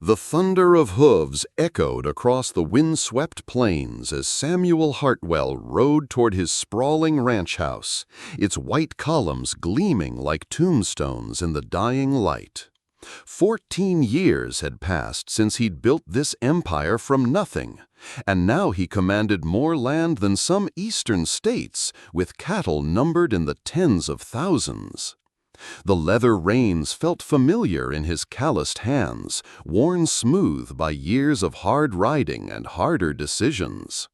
The thunder of hooves echoed across the wind-swept plains as Samuel Hartwell rode toward his sprawling ranch house, its white columns gleaming like tombstones in the dying light. 14 years had passed since he'd built this empire from nothing, and now he commanded more land than some eastern states, with cattle numbered in the tens of thousands. The leather reins felt familiar in his calloused hands, worn smooth by years of hard riding and harder decisions.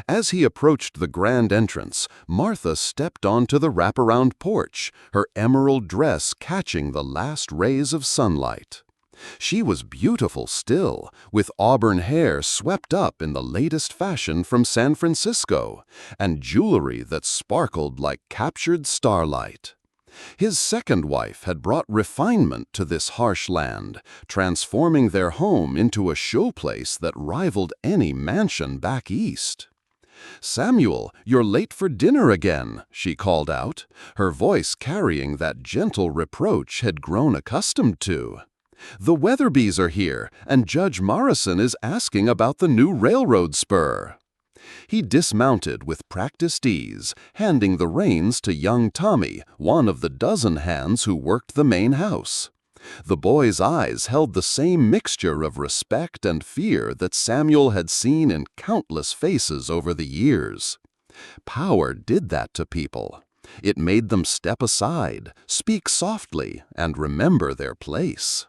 As he approached the grand entrance, Martha stepped onto the wraparound porch, her emerald dress catching the last rays of sunlight. She was beautiful still, with auburn hair swept up in the latest fashion from San Francisco, and jewelry that sparkled like captured starlight. His second wife had brought refinement to this harsh land, transforming their home into a showplace that rivaled any mansion back east. "Samuel, you're late for dinner again," she called out, her voice carrying that gentle reproach he'd grown accustomed to. "The Weatherbys are here, and Judge Morrison is asking about the new railroad spur." He dismounted with practiced ease, handing the reins to young Tommy, one of the dozen hands who worked the main house. The boy's eyes held the same mixture of respect and fear that Samuel had seen in countless faces over the years. Power did that to people. It made them step aside, speak softly, and remember their place.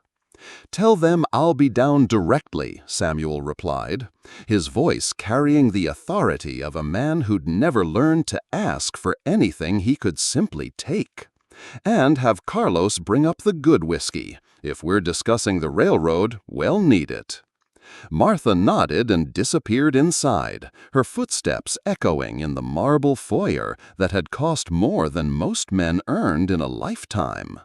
"Tell them I'll be down directly," Samuel replied, his voice carrying the authority of a man who'd never learned to ask for anything he could simply take. "And have Carlos bring up the good whiskey. If we're discussing the railroad, we'll need it." Martha nodded and disappeared inside, her footsteps echoing in the marble foyer that had cost more than most men earned in a lifetime.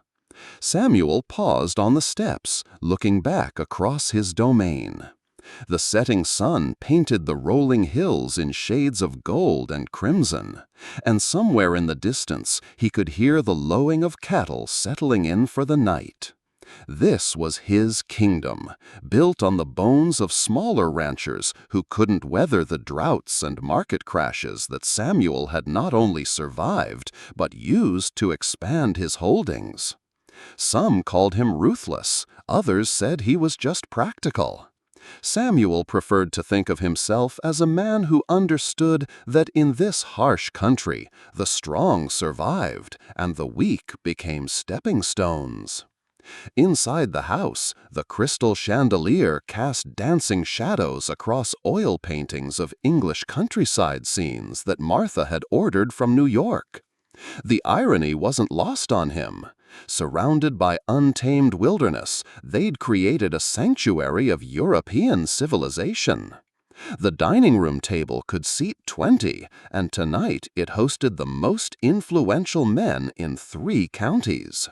Samuel paused on the steps, looking back across his domain. The setting sun painted the rolling hills in shades of gold and crimson, and somewhere in the distance he could hear the lowing of cattle settling in for the night. This was his kingdom, built on the bones of smaller ranchers who couldn't weather the droughts and market crashes that Samuel had not only survived, but used to expand his holdings. Some called him ruthless, others said he was just practical. Samuel preferred to think of himself as a man who understood that in this harsh country, the strong survived and the weak became stepping stones. Inside the house, the crystal chandelier cast dancing shadows across oil paintings of English countryside scenes that Martha had ordered from New York. The irony wasn't lost on him. Surrounded by untamed wilderness, they'd created a sanctuary of European civilization. The dining room table could seat 20, and tonight it hosted the most influential men in 3 counties.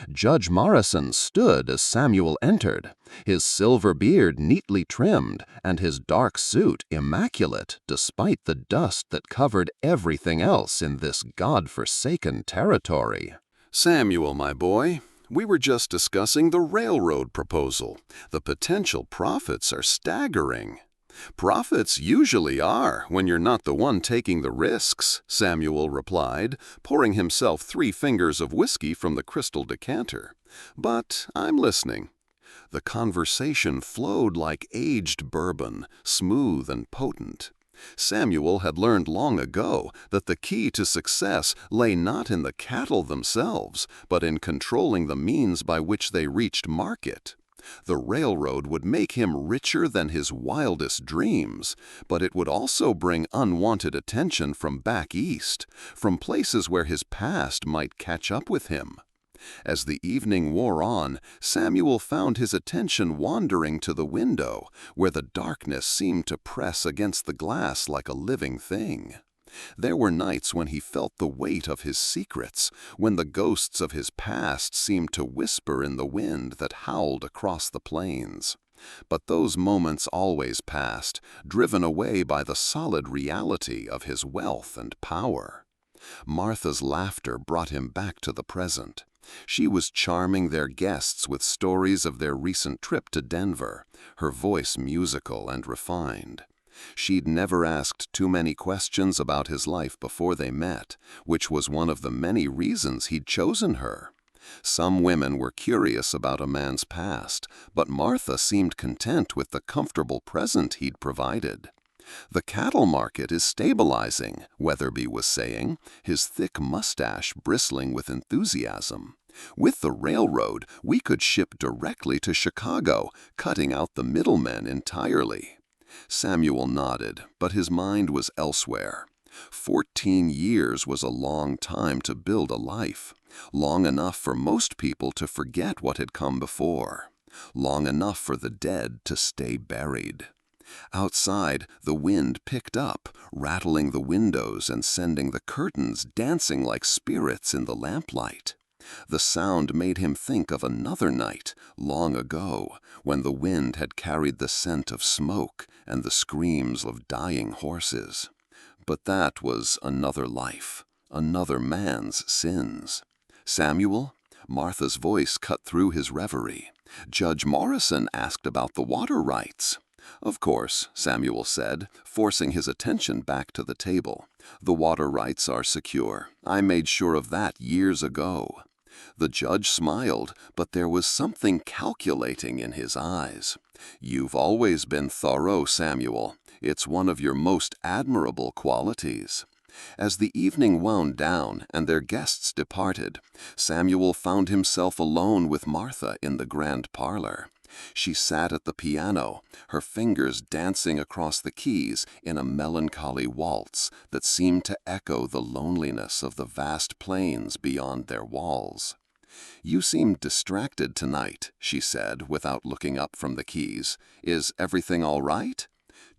Judge Morrison stood as Samuel entered, his silver beard neatly trimmed and his dark suit immaculate despite the dust that covered everything else in this God-forsaken territory. "Samuel, my boy, we were just discussing the railroad proposal. The potential profits are staggering." "Profits usually are when you're not the one taking the risks," Samuel replied, pouring himself 3 fingers of whiskey from the crystal decanter. "But I'm listening." The conversation flowed like aged bourbon, smooth and potent. Samuel had learned long ago that the key to success lay not in the cattle themselves, but in controlling the means by which they reached market. The railroad would make him richer than his wildest dreams, but it would also bring unwanted attention from back east, from places where his past might catch up with him. As the evening wore on, Samuel found his attention wandering to the window, where the darkness seemed to press against the glass like a living thing. There were nights when he felt the weight of his secrets, when the ghosts of his past seemed to whisper in the wind that howled across the plains. But those moments always passed, driven away by the solid reality of his wealth and power. Martha's laughter brought him back to the present. She was charming their guests with stories of their recent trip to Denver, her voice musical and refined. She'd never asked too many questions about his life before they met, which was one of the many reasons he'd chosen her. Some women were curious about a man's past, but Martha seemed content with the comfortable present he'd provided. "The cattle market is stabilizing," Weatherby was saying, his thick mustache bristling with enthusiasm. "With the railroad, we could ship directly to Chicago, cutting out the middlemen entirely." Samuel nodded, but his mind was elsewhere. 14 years was a long time to build a life, long enough for most people to forget what had come before, long enough for the dead to stay buried. Outside, the wind picked up, rattling the windows and sending the curtains dancing like spirits in the lamplight. The sound made him think of another night, long ago, when the wind had carried the scent of smoke and the screams of dying horses. But that was another life, another man's sins. "Samuel?" Martha's voice cut through his reverie. "Judge Morrison asked about the water rights." "Of course," Samuel said, forcing his attention back to the table. "The water rights are secure. I made sure of that years ago." The judge smiled, but there was something calculating in his eyes. "You've always been thorough, Samuel. It's one of your most admirable qualities." As the evening wound down and their guests departed, Samuel found himself alone with Martha in the grand parlor. She sat at the piano, her fingers dancing across the keys in a melancholy waltz that seemed to echo the loneliness of the vast plains beyond their walls. "You seem distracted tonight," she said without looking up from the keys. "Is everything all right?"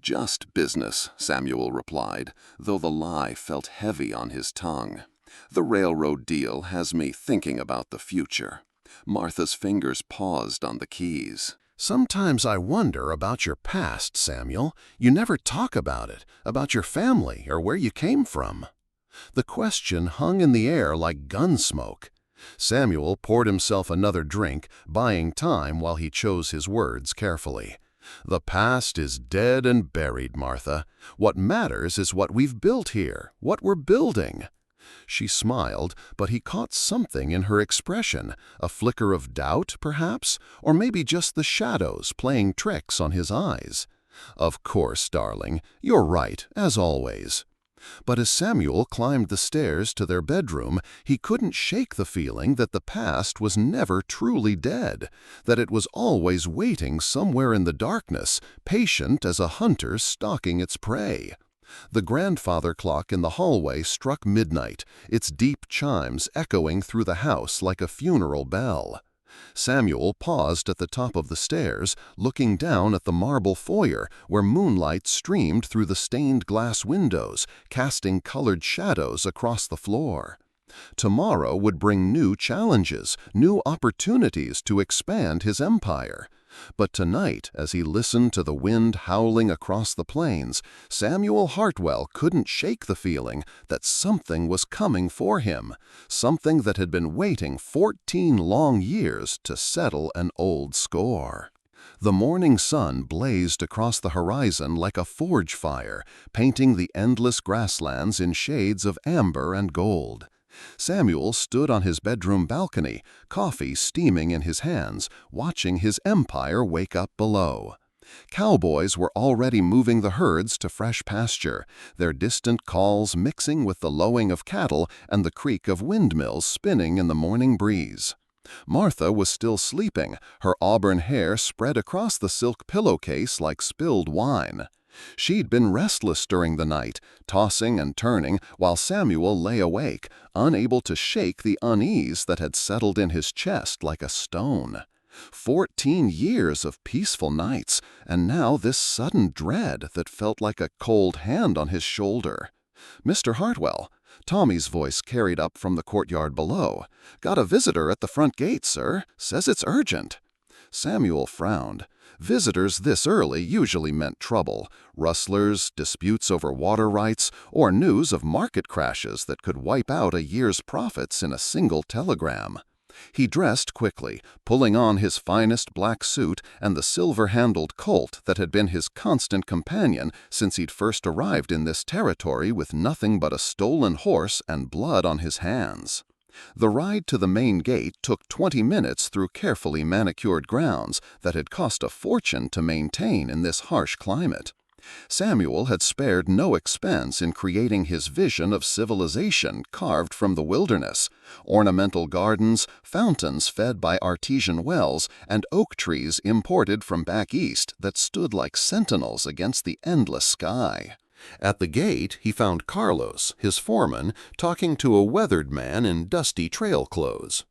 "Just business," Samuel replied, though the lie felt heavy on his tongue. "The railroad deal has me thinking about the future." Martha's fingers paused on the keys. "Sometimes I wonder about your past, Samuel. You never talk about it, about your family or where you came from." The question hung in the air like gun smoke. Samuel poured himself another drink, buying time while he chose his words carefully. "The past is dead and buried, Martha. What matters is what we've built here, what we're building." She smiled, but he caught something in her expression, a flicker of doubt, perhaps, or maybe just the shadows playing tricks on his eyes. "Of course, darling, you're right, as always." But as Samuel climbed the stairs to their bedroom, he couldn't shake the feeling that the past was never truly dead, that it was always waiting somewhere in the darkness, patient as a hunter stalking its prey. The grandfather clock in the hallway struck midnight, its deep chimes echoing through the house like a funeral bell. Samuel paused at the top of the stairs, looking down at the marble foyer where moonlight streamed through the stained glass windows, casting colored shadows across the floor. Tomorrow would bring new challenges, new opportunities to expand his empire. But tonight, as he listened to the wind howling across the plains, Samuel Hartwell couldn't shake the feeling that something was coming for him, something that had been waiting 14 long years to settle an old score. The morning sun blazed across the horizon like a forge fire, painting the endless grasslands in shades of amber and gold. Samuel stood on his bedroom balcony, coffee steaming in his hands, watching his empire wake up below. Cowboys were already moving the herds to fresh pasture, their distant calls mixing with the lowing of cattle and the creak of windmills spinning in the morning breeze. Martha was still sleeping, her auburn hair spread across the silk pillowcase like spilled wine. She'd been restless during the night, tossing and turning while Samuel lay awake, unable to shake the unease that had settled in his chest like a stone. 14 years of peaceful nights, and now this sudden dread that felt like a cold hand on his shoulder. "Mr. Hartwell," Tommy's voice carried up from the courtyard below. "Got a visitor at the front gate, sir. Says it's urgent." Samuel frowned. Visitors this early usually meant trouble, rustlers, disputes over water rights, or news of market crashes that could wipe out a year's profits in a single telegram. He dressed quickly, pulling on his finest black suit and the silver-handled Colt that had been his constant companion since he'd first arrived in this territory with nothing but a stolen horse and blood on his hands. The ride to the main gate took 20 minutes through carefully manicured grounds that had cost a fortune to maintain in this harsh climate. Samuel had spared no expense in creating his vision of civilization carved from the wilderness: ornamental gardens, fountains fed by artesian wells, and oak trees imported from back east that stood like sentinels against the endless sky. At the gate, he found Carlos, his foreman, talking to a weathered man in dusty trail clothes.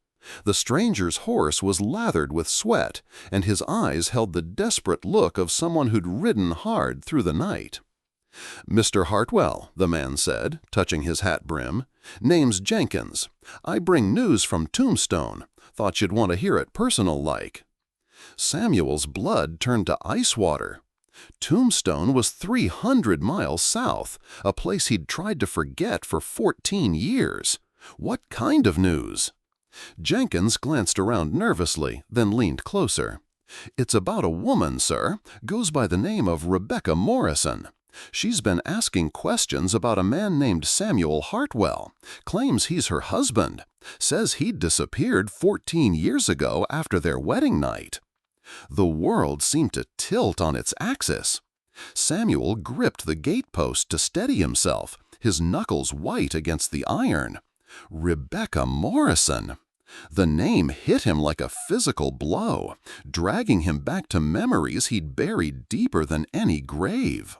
The stranger's horse was lathered with sweat, and his eyes held the desperate look of someone who'd ridden hard through the night. "Mr. Hartwell," the man said, touching his hat brim. "Name's Jenkins. I bring news from Tombstone. Thought you'd want to hear it personal-like." Samuel's blood turned to ice water. Tombstone was 300 miles south, a place he'd tried to forget for 14 years. What kind of news? Jenkins glanced around nervously, then leaned closer. "It's about a woman, sir. Goes by the name of Rebecca Morrison. She's been asking questions about a man named Samuel Hartwell. Claims he's her husband. Says he'd disappeared 14 years ago after their wedding night." The world seemed to tilt on its axis. Samuel gripped the gatepost to steady himself, his knuckles white against the iron. Rebecca Morrison! The name hit him like a physical blow, dragging him back to memories he'd buried deeper than any grave.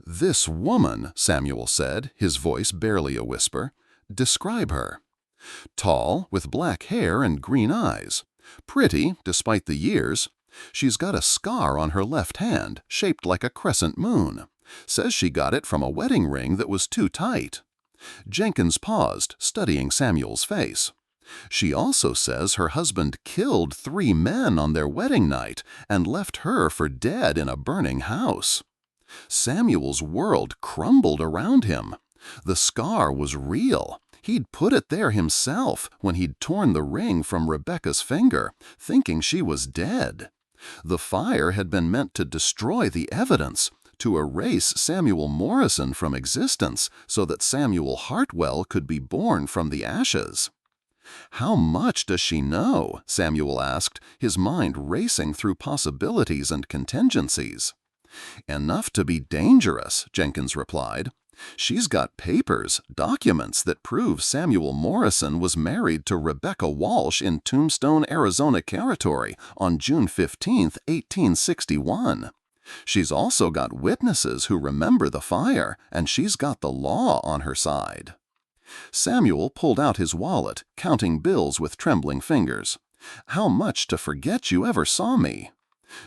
"This woman," Samuel said, his voice barely a whisper. "Describe her." "Tall, with black hair and green eyes. Pretty, despite the years. She's got a scar on her left hand, shaped like a crescent moon. Says she got it from a wedding ring that was too tight." Jenkins paused, studying Samuel's face. "She also says her husband killed 3 men on their wedding night and left her for dead in a burning house." Samuel's world crumbled around him. The scar was real. He'd put it there himself when he'd torn the ring from Rebecca's finger, thinking she was dead. The fire had been meant to destroy the evidence, to erase Samuel Morrison from existence so that Samuel Hartwell could be born from the ashes. "How much does she know?" Samuel asked, his mind racing through possibilities and contingencies. "Enough to be dangerous," Jenkins replied. "She's got papers, documents that prove Samuel Morrison was married to Rebecca Walsh in Tombstone, Arizona Territory on June 15, 1861. She's also got witnesses who remember the fire, and she's got the law on her side." Samuel pulled out his wallet, counting bills with trembling fingers. "How much to forget you ever saw me?"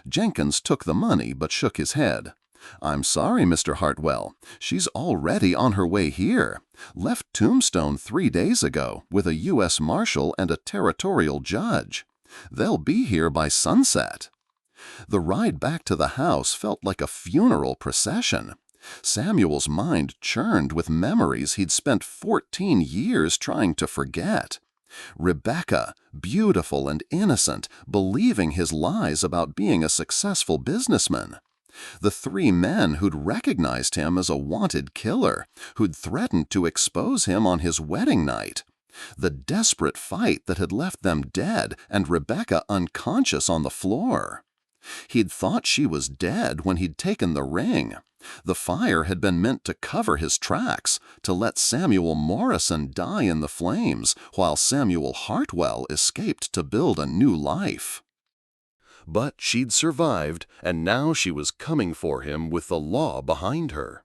Jenkins took the money but shook his head. "I'm sorry, Mr. Hartwell. She's already on her way here. Left Tombstone 3 days ago with a U.S. Marshal and a territorial judge. They'll be here by sunset." The ride back to the house felt like a funeral procession. Samuel's mind churned with memories he'd spent 14 years trying to forget. Rebecca, beautiful and innocent, believing his lies about being a successful businessman. The 3 men who'd recognized him as a wanted killer, who'd threatened to expose him on his wedding night. The desperate fight that had left them dead and Rebecca unconscious on the floor. He'd thought she was dead when he'd taken the ring. The fire had been meant to cover his tracks, to let Samuel Morrison die in the flames, while Samuel Hartwell escaped to build a new life. But she'd survived, and now she was coming for him with the law behind her.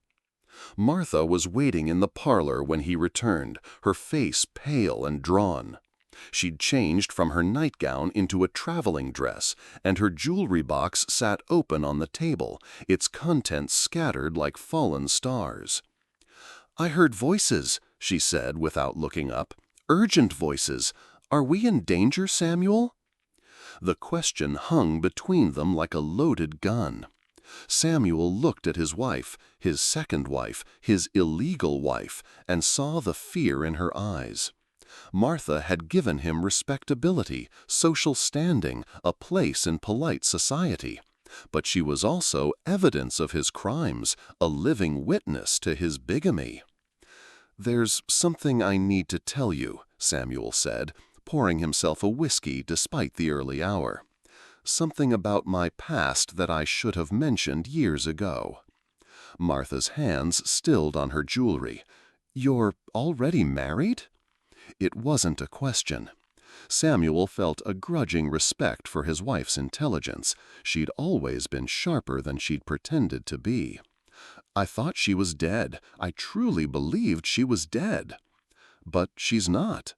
Martha was waiting in the parlor when he returned, her face pale and drawn. She'd changed from her nightgown into a traveling dress, and her jewelry box sat open on the table, its contents scattered like fallen stars. "I heard voices," she said without looking up. "Urgent voices. Are we in danger, Samuel?" The question hung between them like a loaded gun. Samuel looked at his wife, his second wife, his illegal wife, and saw the fear in her eyes. Martha had given him respectability, social standing, a place in polite society. But she was also evidence of his crimes, a living witness to his bigamy. "There's something I need to tell you," Samuel said, pouring himself a whiskey despite the early hour. "Something about my past that I should have mentioned years ago." Martha's hands stilled on her jewelry. "You're already married?" It wasn't a question. Samuel felt a grudging respect for his wife's intelligence. She'd always been sharper than she'd pretended to be. "I thought she was dead. I truly believed she was dead." "But she's not."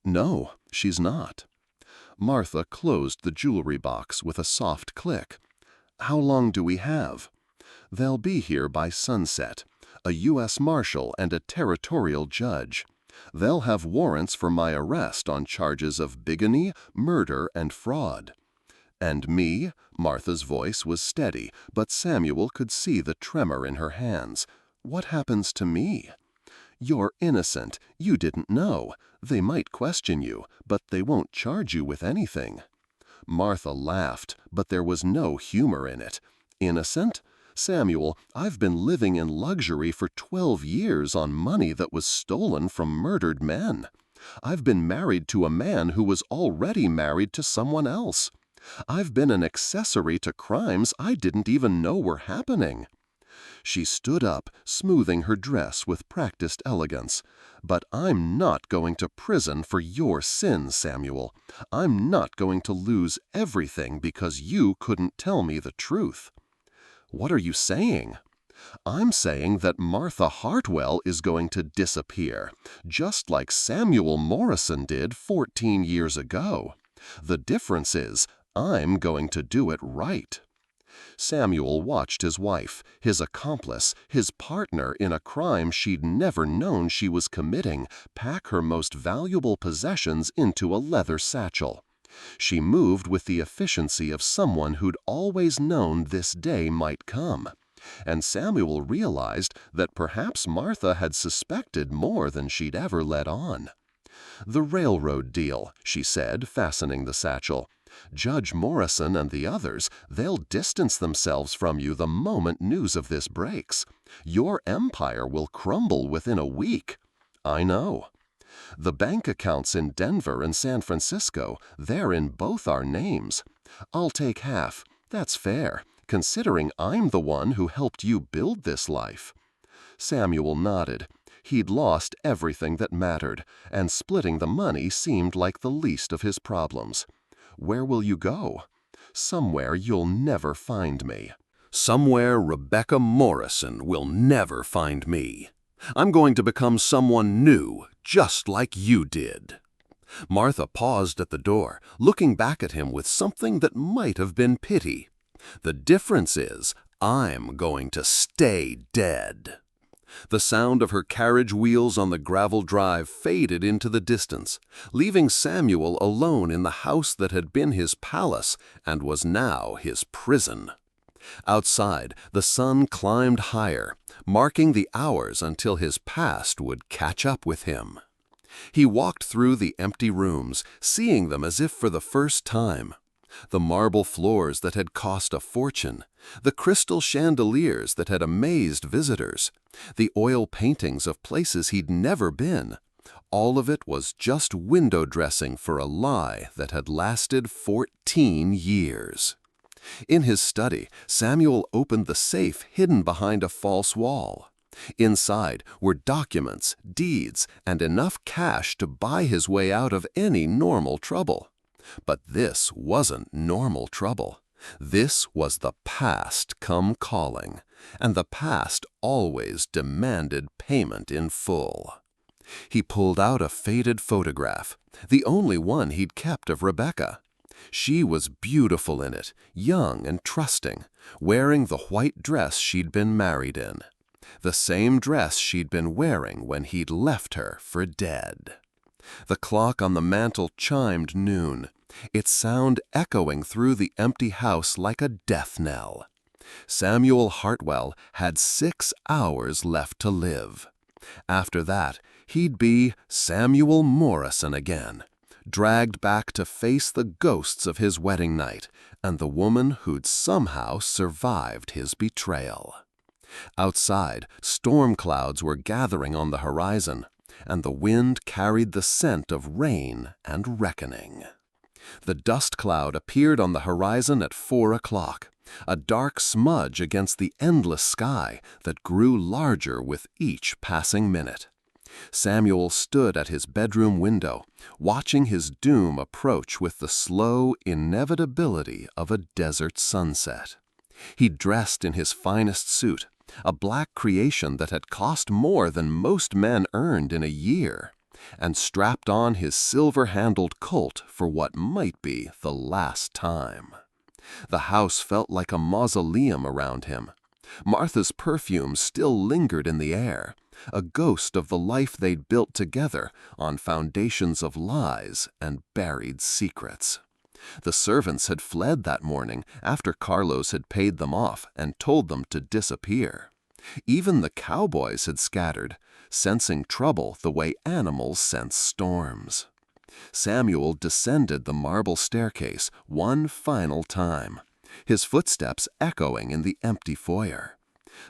"No, she's not." Martha closed the jewelry box with a soft click. "How long do we have?" "They'll be here by sunset. A U.S. Marshal and a territorial judge. They'll have warrants for my arrest on charges of bigamy, murder, and fraud." "And me?" Martha's voice was steady, but Samuel could see the tremor in her hands. "What happens to me?" "You're innocent. You didn't know. They might question you, but they won't charge you with anything." Martha laughed, but there was no humor in it. "Innocent? Samuel, I've been living in luxury for 12 years on money that was stolen from murdered men. I've been married to a man who was already married to someone else. I've been an accessory to crimes I didn't even know were happening." She stood up, smoothing her dress with practiced elegance. "But I'm not going to prison for your sins, Samuel. I'm not going to lose everything because you couldn't tell me the truth." "What are you saying?" "I'm saying that Martha Hartwell is going to disappear, just like Samuel Morrison did 14 years ago. The difference is, I'm going to do it right." Samuel watched his wife, his accomplice, his partner in a crime she'd never known she was committing, pack her most valuable possessions into a leather satchel. She moved with the efficiency of someone who'd always known this day might come. And Samuel realized that perhaps Martha had suspected more than she'd ever let on. "The railroad deal," she said, fastening the satchel. "Judge Morrison and the others, they'll distance themselves from you the moment news of this breaks. Your empire will crumble within a week." "I know." "The bank accounts in Denver and San Francisco, they're in both our names. I'll take half. That's fair, considering I'm the one who helped you build this life." Samuel nodded. He'd lost everything that mattered, and splitting the money seemed like the least of his problems. "Where will you go?" "Somewhere you'll never find me." "Somewhere Rebecca Morrison will never find me. I'm going to become someone new, just like you did." Martha paused at the door, looking back at him with something that might have been pity. "The difference is, I'm going to stay dead." The sound of her carriage wheels on the gravel drive faded into the distance, leaving Samuel alone in the house that had been his palace and was now his prison. Outside, the sun climbed higher, marking the hours until his past would catch up with him. He walked through the empty rooms, seeing them as if for the first time. The marble floors that had cost a fortune, the crystal chandeliers that had amazed visitors, the oil paintings of places he'd never been. All of it was just window dressing for a lie that had lasted 14 years. In his study, Samuel opened the safe hidden behind a false wall. Inside were documents, deeds, and enough cash to buy his way out of any normal trouble. But this wasn't normal trouble. This was the past come calling, and the past always demanded payment in full. He pulled out a faded photograph, the only one he'd kept of Rebecca. She was beautiful in it, young and trusting, wearing the white dress she'd been married in. The same dress she'd been wearing when he'd left her for dead. The clock on the mantel chimed noon, its sound echoing through the empty house like a death knell. Samuel Hartwell had 6 hours left to live. After that, He'd be Samuel Morrison again, dragged back to face the ghosts of his wedding night and the woman who'd somehow survived his betrayal. Outside, storm clouds were gathering on the horizon, and the wind carried the scent of rain and reckoning. The dust cloud appeared on the horizon at 4 o'clock, a dark smudge against the endless sky that grew larger with each passing minute. Samuel stood at his bedroom window, watching his doom approach with the slow inevitability of a desert sunset. He dressed in his finest suit, a black creation that had cost more than most men earned in a year, and strapped on his silver-handled Colt for what might be the last time. The house felt like a mausoleum around him. Martha's perfume still lingered in the air, a ghost of the life they'd built together on foundations of lies and buried secrets. The servants had fled that morning after Carlos had paid them off and told them to disappear. Even the cowboys had scattered, sensing trouble the way animals sense storms. Samuel descended the marble staircase one final time, his footsteps echoing in the empty foyer.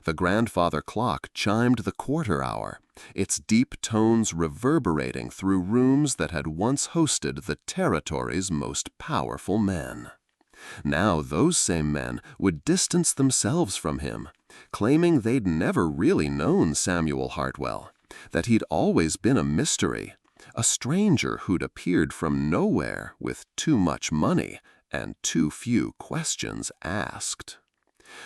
The grandfather clock chimed the quarter hour, its deep tones reverberating through rooms that had once hosted the territory's most powerful men. Now those same men would distance themselves from him, claiming they'd never really known Samuel Hartwell, that he'd always been a mystery, a stranger who'd appeared from nowhere with too much money and too few questions asked.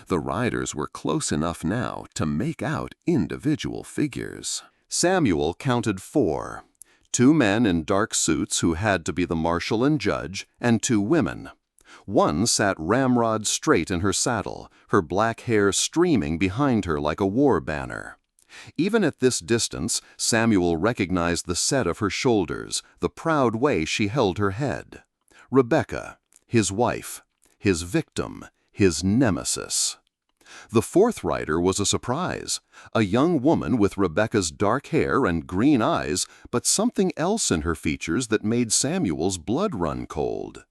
The riders were close enough now to make out individual figures. Samuel counted 4. 2 men in dark suits who had to be the marshal and judge, and 2 women. One sat ramrod straight in her saddle, her black hair streaming behind her like a war banner. Even at this distance, Samuel recognized the set of her shoulders, the proud way she held her head. Rebecca, his wife, his victim, his nemesis. The 4th rider was a surprise, a young woman with Rebecca's dark hair and green eyes, but something else in her features that made Samuel's blood run cold.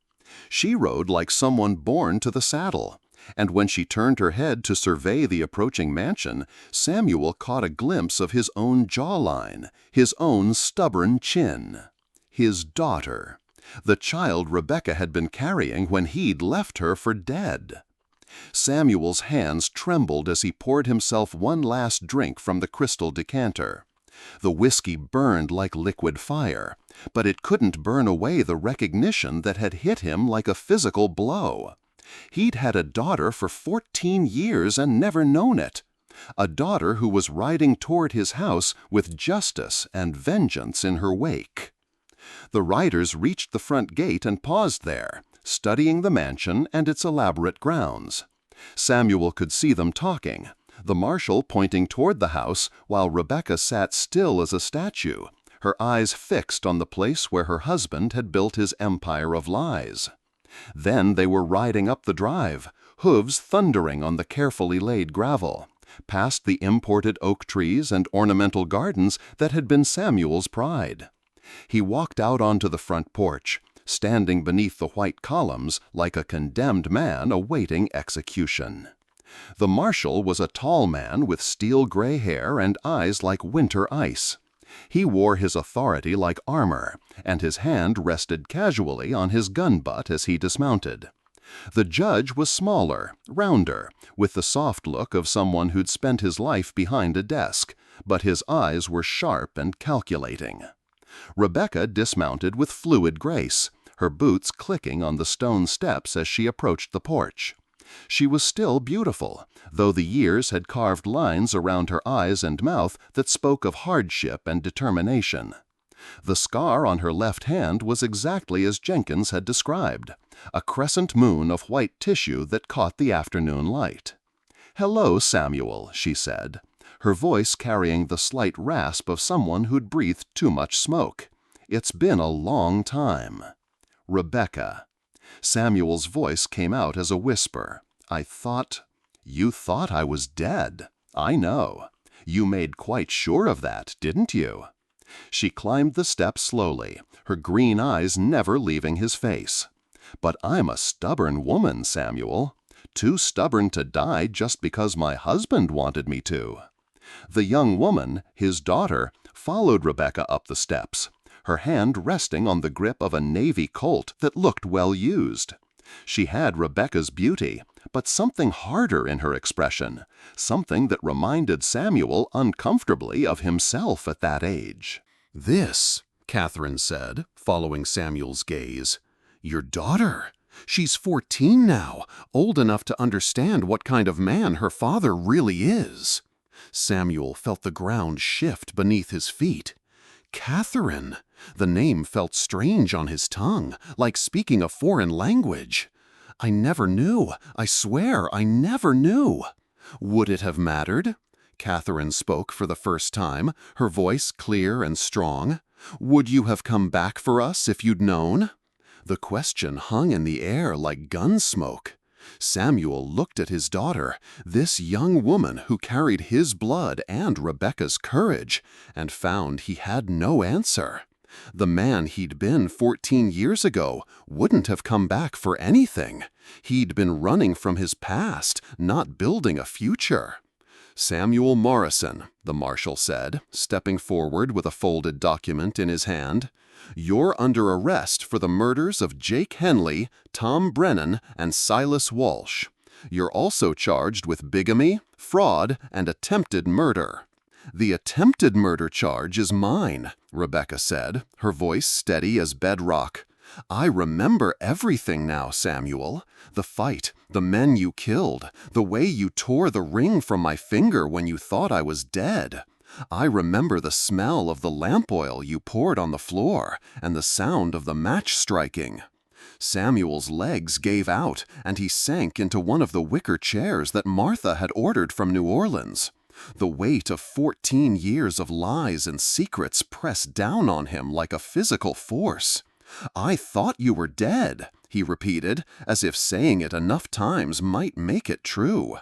She rode like someone born to the saddle, and when she turned her head to survey the approaching mansion, Samuel caught a glimpse of his own jawline, his own stubborn chin. His daughter, the child Rebecca had been carrying when he'd left her for dead. Samuel's hands trembled as he poured himself one last drink from the crystal decanter. The whiskey burned like liquid fire, but it couldn't burn away the recognition that had hit him like a physical blow. He'd had a daughter for 14 years and never known it. A daughter who was riding toward his house with justice and vengeance in her wake. The riders reached the front gate and paused there, studying the mansion and its elaborate grounds. Samuel could see them talking, the marshal pointing toward the house while Rebecca sat still as a statue, her eyes fixed on the place where her husband had built his empire of lies. Then they were riding up the drive, hooves thundering on the carefully laid gravel, past the imported oak trees and ornamental gardens that had been Samuel's pride. He walked out onto the front porch, standing beneath the white columns like a condemned man awaiting execution. The marshal was a tall man with steel-gray hair and eyes like winter ice. He wore his authority like armor, and his hand rested casually on his gun butt as he dismounted. The judge was smaller, rounder, with the soft look of someone who'd spent his life behind a desk, but his eyes were sharp and calculating. Rebecca dismounted with fluid grace, her boots clicking on the stone steps as she approached the porch. She was still beautiful, though the years had carved lines around her eyes and mouth that spoke of hardship and determination. The scar on her left hand was exactly as Jenkins had described, a crescent moon of white tissue that caught the afternoon light. "Hello, Samuel," she said, her voice carrying the slight rasp of someone who'd breathed too much smoke. "It's been a long time." "Rebecca." Samuel's voice came out as a whisper. You thought I was dead. I know. You made quite sure of that, didn't you?" She climbed the steps slowly, her green eyes never leaving his face. "But I'm a stubborn woman, Samuel. Too stubborn to die just because my husband wanted me to." The young woman, his daughter, followed Rebecca up the steps, her hand resting on the grip of a navy colt that looked well used. She had Rebecca's beauty, but something harder in her expression, something that reminded Samuel uncomfortably of himself at that age. "This," Catherine said, following Samuel's gaze. "Your daughter. She's 14 now, old enough to understand what kind of man her father really is." Samuel felt the ground shift beneath his feet. Catherine! The name felt strange on his tongue, like speaking a foreign language. "I never knew. I swear I never knew." Would it have mattered? Catherine spoke for the first time, her voice clear and strong. "Would you have come back for us if you'd known?" The question hung in the air like gun smoke. Samuel looked at his daughter, this young woman who carried his blood and Rebecca's courage, and found he had no answer. The man he'd been 14 years ago wouldn't have come back for anything. He'd been running from his past, not building a future. "Samuel Morrison," the marshal said, stepping forward with a folded document in his hand. "You're under arrest for the murders of Jake Henley, Tom Brennan, and Silas Walsh. You're also charged with bigamy, fraud, and attempted murder." "The attempted murder charge is mine," Rebecca said, her voice steady as bedrock. "I remember everything now, Samuel. The fight, the men you killed, the way you tore the ring from my finger when you thought I was dead. I remember the smell of the lamp oil you poured on the floor and the sound of the match striking." Samuel's legs gave out, and he sank into one of the wicker chairs that Martha had ordered from New Orleans. The weight of 14 years of lies and secrets pressed down on him like a physical force. "I thought you were dead," he repeated, as if saying it enough times might make it true.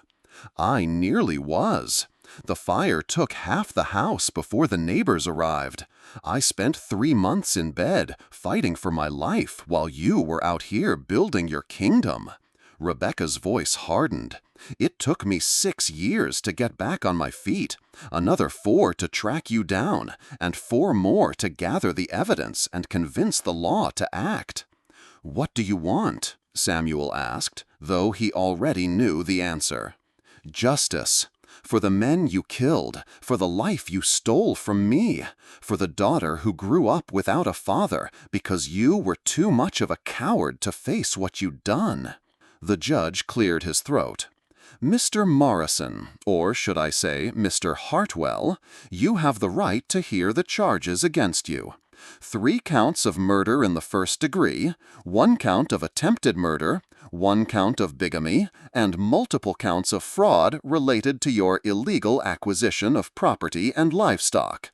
"I nearly was. The fire took half the house before the neighbors arrived. I spent 3 months in bed, fighting for my life, while you were out here building your kingdom." Rebecca's voice hardened. "It took me 6 years to get back on my feet, another 4 to track you down, and 4 more to gather the evidence and convince the law to act." "What do you want?" Samuel asked, though he already knew the answer. "Justice. For the men you killed, for the life you stole from me, for the daughter who grew up without a father because you were too much of a coward to face what you'd done." The judge cleared his throat. "Mr. Morrison, or should I say Mr. Hartwell, you have the right to hear the charges against you. 3 counts of murder in the first degree, 1 count of attempted murder, 1 count of bigamy, and multiple counts of fraud related to your illegal acquisition of property and livestock."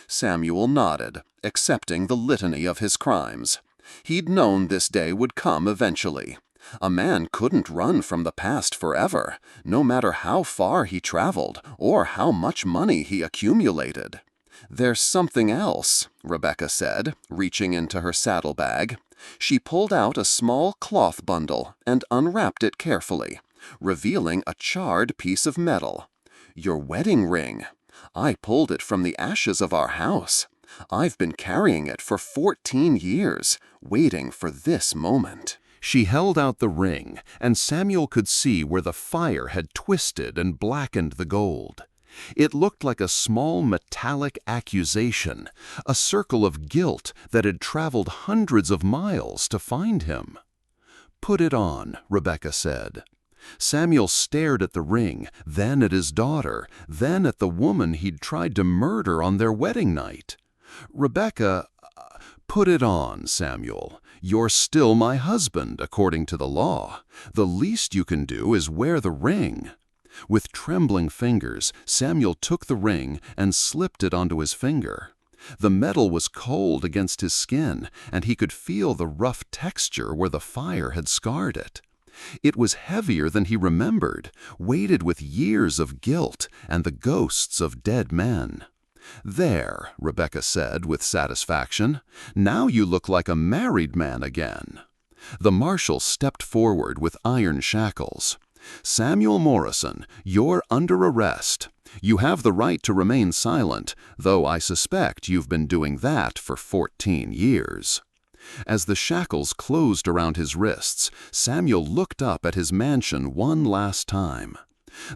Samuel nodded, accepting the litany of his crimes. He'd known this day would come eventually. A man couldn't run from the past forever, no matter how far he traveled or how much money he accumulated. "There's something else," Rebecca said, reaching into her saddlebag. She pulled out a small cloth bundle and unwrapped it carefully, revealing a charred piece of metal. "Your wedding ring. I pulled it from the ashes of our house. I've been carrying it for 14 years, waiting for this moment." She held out the ring, and Samuel could see where the fire had twisted and blackened the gold. It looked like a small metallic accusation, a circle of guilt that had traveled hundreds of miles to find him. "Put it on," Rebecca said. Samuel stared at the ring, then at his daughter, then at the woman he'd tried to murder on their wedding night. "Rebecca, put it on, Samuel. You're still my husband, according to the law. The least you can do is wear the ring." With trembling fingers, Samuel took the ring and slipped it onto his finger. The metal was cold against his skin, and he could feel the rough texture where the fire had scarred it. It was heavier than he remembered, weighted with years of guilt and the ghosts of dead men. "There," Rebecca said with satisfaction. "Now you look like a married man again." The marshal stepped forward with iron shackles. "Samuel Morrison, you're under arrest. You have the right to remain silent, though I suspect you've been doing that for 14 years. As the shackles closed around his wrists, Samuel looked up at his mansion one last time.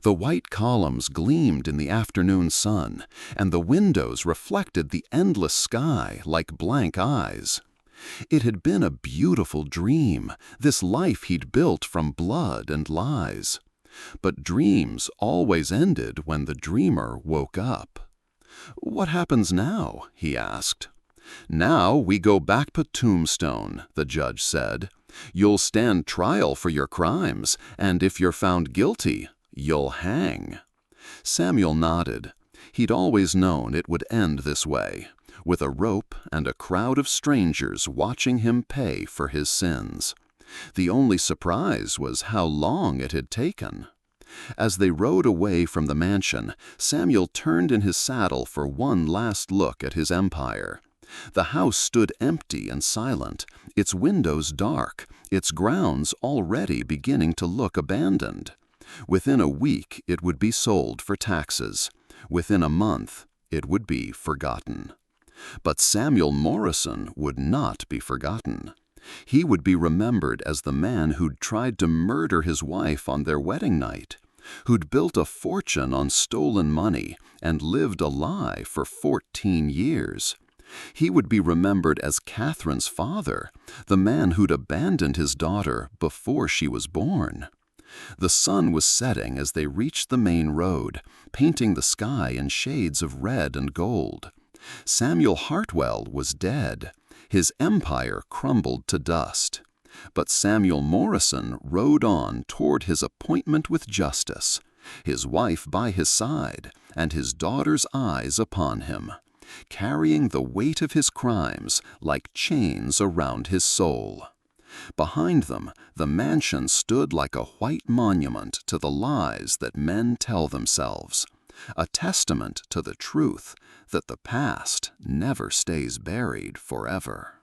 The white columns gleamed in the afternoon sun, and the windows reflected the endless sky like blank eyes. It had been a beautiful dream, this life he'd built from blood and lies. But dreams always ended when the dreamer woke up. "What happens now?" he asked. "Now we go back to Tombstone," the judge said. "You'll stand trial for your crimes, and if you're found guilty, you'll hang." Samuel nodded. He'd always known it would end this way, with a rope and a crowd of strangers watching him pay for his sins. The only surprise was how long it had taken. As they rode away from the mansion, Samuel turned in his saddle for one last look at his empire. The house stood empty and silent, its windows dark, its grounds already beginning to look abandoned. Within a week it would be sold for taxes. Within a month it would be forgotten. But Samuel Morrison would not be forgotten. He would be remembered as the man who'd tried to murder his wife on their wedding night, who'd built a fortune on stolen money and lived a lie for 14 years. He would be remembered as Catherine's father, the man who'd abandoned his daughter before she was born. The sun was setting as they reached the main road, painting the sky in shades of red and gold. Samuel Hartwell was dead. His empire crumbled to dust. But Samuel Morrison rode on toward his appointment with justice, his wife by his side and his daughter's eyes upon him, carrying the weight of his crimes like chains around his soul. Behind them, the mansion stood like a white monument to the lies that men tell themselves, a testament to the truth that the past never stays buried forever.